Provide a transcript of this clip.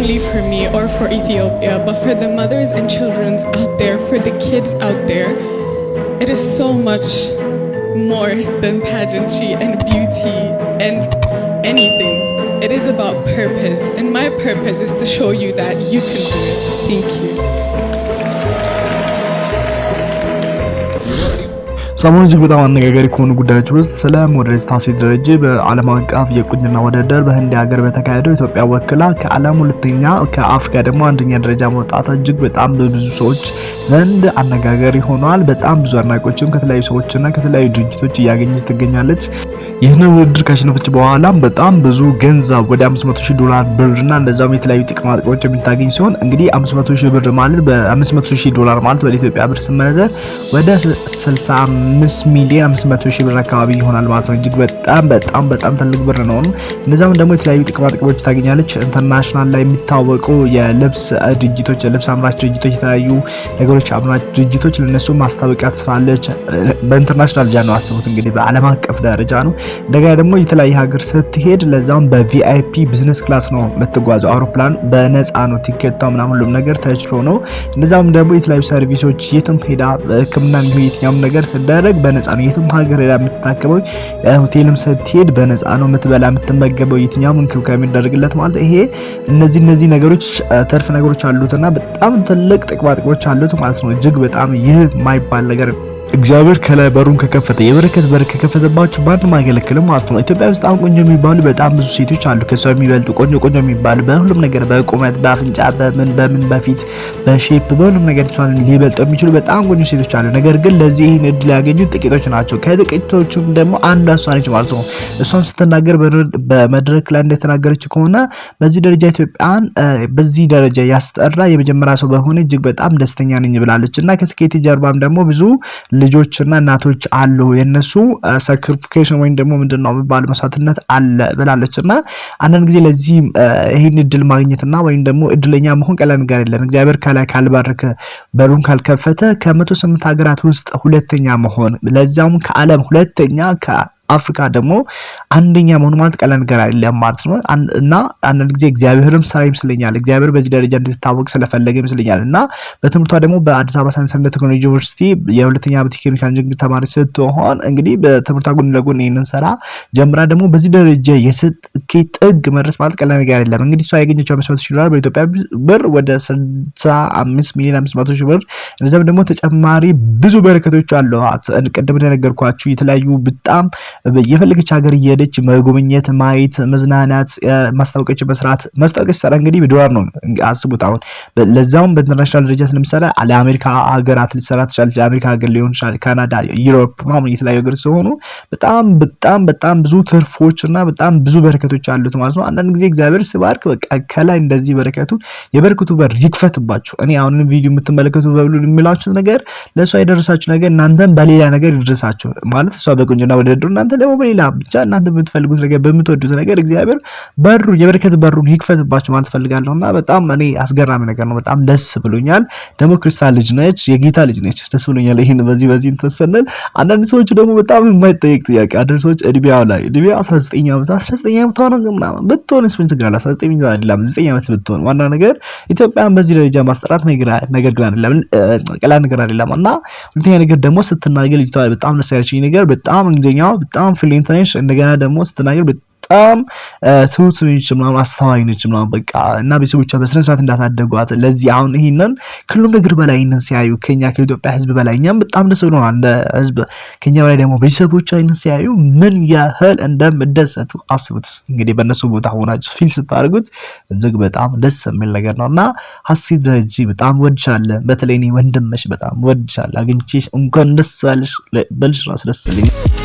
only for me or for Ethiopia, but for the mothers and children out there, for the kids out there. It is so much more than pageantry and beauty and anything. It is about purpose, and my purpose is to show you that you can do it. Thank you. ሰሞኑን እጅግ በጣም አነጋጋሪ ከሆኑ ጉዳዮች ውስጥ ስለ ሞዴሊስት ሀሴት ደረጀ በዓለም አቀፍ የቁንጅና ውድድር በህንድ ሀገር በተካሄደው ኢትዮጵያ ወክላ ከዓለም ሁለተኛ ከአፍሪካ ደግሞ አንደኛ ደረጃ መውጣቷ እጅግ በጣም በብዙ ሰዎች ዘንድ አነጋጋሪ ሆኗል። በጣም ብዙ አድናቂዎችም ከተለያዩ ሰዎችና ከተለያዩ ድርጅቶች እያገኘች ትገኛለች። ይህንን ውድድር ካሸነፈች በኋላም በጣም ብዙ ገንዘብ ወደ $500,000 ብርና እንደዛውም የተለያዩ ጥቅማ ጥቅሞች የምታገኝ ሲሆን እንግዲህ $500,000 ብር ማለት በ$500,000 ማለት ወደ ኢትዮጵያ ብር ሲመነዘር ወደ 65,500,000 ብር አካባቢ ይሆናል ማለት ነው። እጅግ በጣም ትልቅ ብር ነው። እንደዛውም ደግሞ የተለያዩ ጥቅማ ጥቅሞች ታገኛለች። ኢንተርናሽናል ላይ የሚታወቁ የልብስ ድርጅቶች፣ የልብስ አምራች ድርጅቶች፣ የተለያዩ ነገሮች አምራች ድርጅቶች ለነሱ ማስታወቂያ ትሰራለች። በኢንተርናሽናል ደረጃ ነው አስቡት እንግዲህ በዓለም አቀፍ ደረጃ ነው። እንደገና ደግሞ የተለያየ ሀገር ስትሄድ ለዛም በቪአይፒ ቢዝነስ ክላስ ነው የምትጓዘው። አውሮፕላን በነፃ ነው ቲኬቷ ምናምን ሁሉም ነገር ተችሎ ነው። እንደዛም ደግሞ የተለያዩ ሰርቪሶች የትም ሄዳ ሕክምና ነው የትኛውም ነገር ሲደረግ በነፃ ነው። የትም ሀገር ሄዳ የምትታከመው ሆቴልም ስትሄድ በነፃ ነው። የምትበላ የምትመገበው የትኛውም እንክብካቤ የሚደረግለት ማለት ይሄ እነዚህ ነገሮች ተርፍ ነገሮች አሉትና በጣም ትልቅ ጥቅማ ጥቅሞች አሉት ማለት ነው። እጅግ በጣም ይህ የማይባል ነገር እግዚአብሔር ከላይ በሩን ከከፈተ የበረከት በር ከከፈተባችሁ ማንም አይከለክልም ማለት ነው። ኢትዮጵያ ውስጥ አሁን ቆንጆ የሚባሉ በጣም ብዙ ሴቶች አሉ። ከሰው የሚበልጡ ቆንጆ የሚባሉ በሁሉም ነገር በቁመት፣ በአፍንጫ፣ በምን በፊት በሼፕ በሁሉም ነገር እሷን ሊበልጡ የሚችሉ በጣም ቆንጆ ሴቶች አሉ። ነገር ግን ለዚህ ይህን እድል ያገኙት ጥቂቶች ናቸው። ከጥቂቶቹም ደግሞ አንዷ እሷ ነች ማለት ነው። እሷን ስትናገር በመድረክ ላይ እንደተናገረች ከሆነ በዚህ ደረጃ ኢትዮጵያን በዚህ ደረጃ ያስጠራ የመጀመሪያ ሰው በሆነ እጅግ በጣም ደስተኛ ነኝ ብላለች እና ከስኬት ጀርባም ደግሞ ብዙ ልጆችና እናቶች አሉ የነሱ ሳክሪፊኬሽን ወይም ደግሞ ምንድነው የሚባል መስዋዕትነት አለ ብላለችና አንዳንድ ጊዜ ለዚህ ይሄን እድል ማግኘትና ወይም ደግሞ እድለኛ መሆን ቀላል ነገር አይደለም። እግዚአብሔር ከላይ ካልባረከ በሩን ካልከፈተ ከ108 ሀገራት ውስጥ ሁለተኛ መሆን ለዛም ከዓለም ሁለተኛ አፍሪካ ደግሞ አንደኛ መሆን ማለት ቀላል ነገር አይደለም ማለት ነው። እና አንዳንድ ጊዜ እግዚአብሔርም ስራ ይመስለኛል እግዚአብሔር በዚህ ደረጃ እንድትታወቅ ስለፈለገ ይመስለኛል እና በትምህርቷ ደግሞ በአዲስ አበባ ሳይንስና ቴክኖሎጂ ዩኒቨርሲቲ የሁለተኛ ዓመት ኬሚካል ኢንጂነሪንግ ተማሪ ስትሆን እንግዲህ በትምህርቷ ጎን ለጎን ይሄንን ስራ ጀምራ ደግሞ በዚህ ደረጃ የስኬት ጥግ መድረስ ማለት ቀላል ነገር አይደለም። እንግዲህ እሷ ያገኘችው $500,000 በኢትዮጵያ ብር ወደ 65,500,000 ብር እንደዚያም ደግሞ ተጨማሪ ብዙ በረከቶች አሏት። ቅድም እንደነገርኳችሁ የተለያዩ በጣም የፈለገች ሀገር እየሄደች መጎብኘት፣ ማየት፣ መዝናናት፣ ማስታወቂያዎች መስራት ማስታወቂያ ሰራ እንግዲህ በዶላር ነው አስቡት። አሁን ለዛውም በኢንተርናሽናል ደረጃ ስለምሰራ ለአሜሪካ ሀገራት ልትሰራ ትችላለች። ለአሜሪካ ሀገር ሊሆን ይችላል፣ ካናዳ፣ ዩሮፕ ምናምን የተለያዩ ሀገር ሲሆኑ በጣም ብዙ ትርፎችና በጣም ብዙ በረከቶች አሉት ማለት ነው። አንዳንድ ጊዜ እግዚአብሔር ሲባርክ በቃ ከላይ እንደዚህ የበረከቱ በር ይክፈትባችሁ። እኔ አሁን ቪዲዮ የምትመለከቱ በብሉ የሚላችሁ ነገር ለሷ የደረሳችሁ ነገር እናንተም በሌላ ነገር ይደርሳችሁ ማለት እሷ በቁንጅና ወደድሩ እናንተ ደግሞ በሌላ ብቻ እናንተ የምትፈልጉት ነገር በምትወዱት ነገር እግዚአብሔር የበረከት በሩን ይክፈትባችሁ ማለት ፈልጋለሁና በጣም እኔ አስገራሚ ነገር ነው። በጣም ደስ ብሎኛል። ደግሞ ክርስቲያን ልጅ ነች፣ የጌታ ልጅ ነች። ደስ ብሎኛል። ይሄን በዚህ ተሰነል። አንዳንድ ሰዎች ደግሞ በጣም የማይጠየቅ ጥያቄ አንዳንድ ሰዎች እድሜዋ 19 ዓመት ሆነ ምናምን ብትሆንስ ምን ችግር አለ? 19 አይደለም 9 ዓመት ብትሆን ዋና ነገር ኢትዮጵያን በዚህ ደረጃ ማስጠራት ነገር ግን አይደለም፣ ቀላል ነገር አይደለም። እና ሁለተኛ ነገር ደግሞ ስትናገር ልጅቷ በጣም ደስ ያለችኝ ነገር በጣም እንግሊዝኛዋ በጣም ፍሉዌንት ነች። እንደገና ደግሞ ስትናገር በጣም ትሁት ነች ምናምን አስተዋይ ነች ምናምን በቃ እና ቤተሰቦቿ በስነ ስርዓት እንዳታደጓት ለዚህ አሁን ይሄንን ሁሉም ነገር በላይ ይሄንን ሲያዩ ከኢትዮጵያ ሕዝብ በላይ እኛም በጣም ደስ ብሎናል። እንደ ሕዝብ ከኛ በላይ ደግሞ ቤተሰቦቿ ይሄንን ሲያዩ ምን ያህል እንደምደሰቱ አስቡት። እንግዲህ በእነሱ ቦታ ሆናችሁ ፊል ስታደርጉት እጅግ በጣም ደስ የሚል ነገር ነውና ሀሴት ደረጀ በጣም ወድሻለሁ። በተለይ እኔ ወንድምሽ በጣም ወድሻለሁ። አግኝቼሽ እንኳን ደስ አለሽ በልሽ ራስ ደስ ይለኛል።